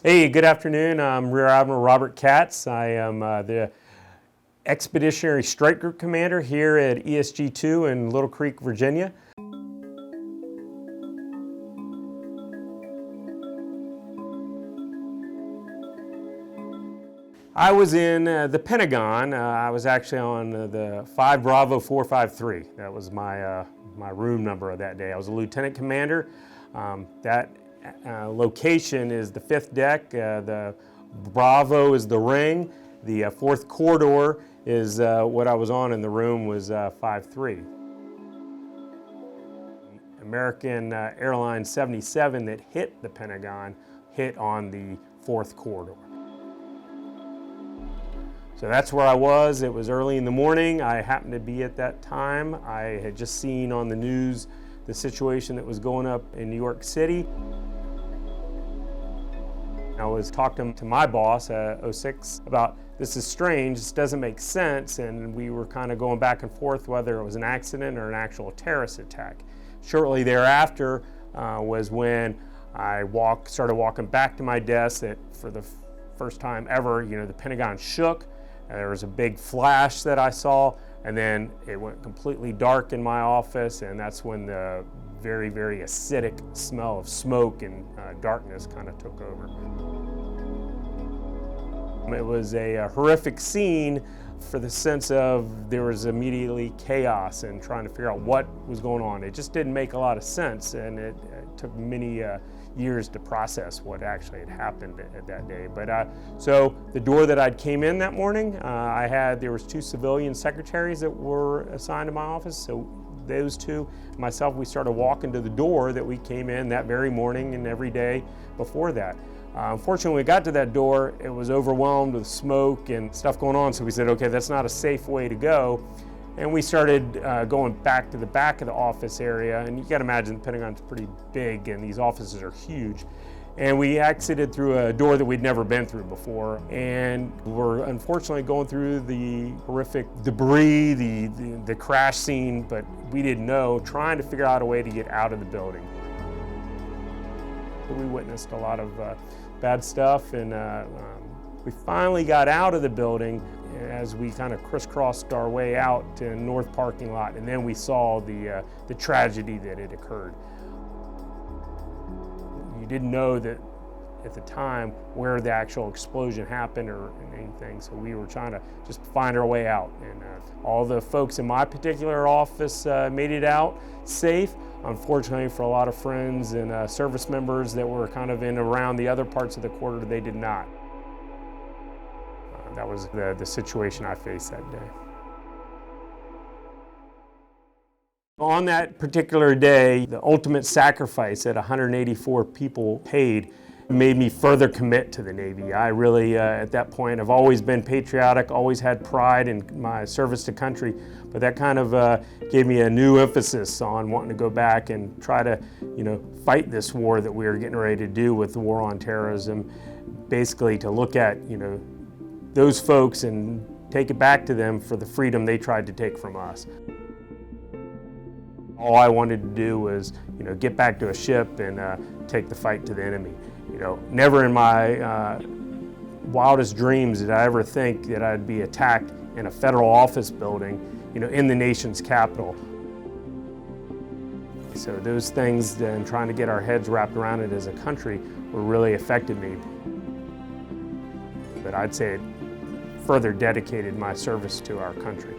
Hey, good afternoon. I'm Rear Admiral Robert Katz. I am the Expeditionary Strike Group Commander here at ESG-2 in Little Creek, Virginia. I was in the Pentagon. I was actually on the 5 Bravo 453. That was my room number of that day. I was a lieutenant commander. That location is the 5th deck. The Bravo is the ring. The 4th corridor is what I was on, and the room was 5-3. American Airlines 77 that hit the Pentagon hit on the 4th corridor. So that's where I was. It was early in the morning. I happened to be at that time. I had just seen on the news the situation that was going up in New York City. I was talking to my boss at 06 about, this is strange, this doesn't make sense, and we were kind of going back and forth whether it was an accident or an actual terrorist attack. Shortly thereafter was when I started walking back to my desk. That for the first time ever, the Pentagon shook. There was a big flash that I saw, and then it went completely dark in my office, and that's when the very, very acidic smell of smoke and darkness kind of took over. It was a horrific scene for the sense of there was immediately chaos and trying to figure out what was going on. It just didn't make a lot of sense, and it took many years to process what actually had happened at that day. But so the door that I came in that morning, there was 2 civilian secretaries that were assigned to my office. So those 2, myself, we started walking to the door that we came in that very morning and every day before that. Unfortunately, when we got to that door, it was overwhelmed with smoke and stuff going on. So we said, okay, that's not a safe way to go. And we started going back to the back of the office area. And you got to imagine the Pentagon's pretty big and these offices are huge. And we exited through a door that we'd never been through before. And we're unfortunately going through the horrific debris, the crash scene, but we didn't know, trying to figure out a way to get out of the building. We witnessed a lot of bad stuff, and we finally got out of the building as we kind of crisscrossed our way out to the north parking lot, and then we saw the tragedy that had occurred. You didn't know that at the time where the actual explosion happened or anything, so we were trying to just find our way out. And all the folks in my particular office made it out safe. Unfortunately, for a lot of friends and service members that were kind of in around the other parts of the corridor, they did not. That was the situation I faced that day. On that particular day, the ultimate sacrifice that 184 people paid made me further commit to the Navy. I really, at that point, have always been patriotic, always had pride in my service to country, but that kind of gave me a new emphasis on wanting to go back and try to, fight this war that we were getting ready to do with the war on terrorism. Basically, to look at, those folks and take it back to them for the freedom they tried to take from us. All I wanted to do was, get back to a ship and take the fight to the enemy. Never in my wildest dreams did I ever think that I'd be attacked in a federal office building, in the nation's capital. So those things and trying to get our heads wrapped around it as a country were really affected me. But I'd say it further dedicated my service to our country.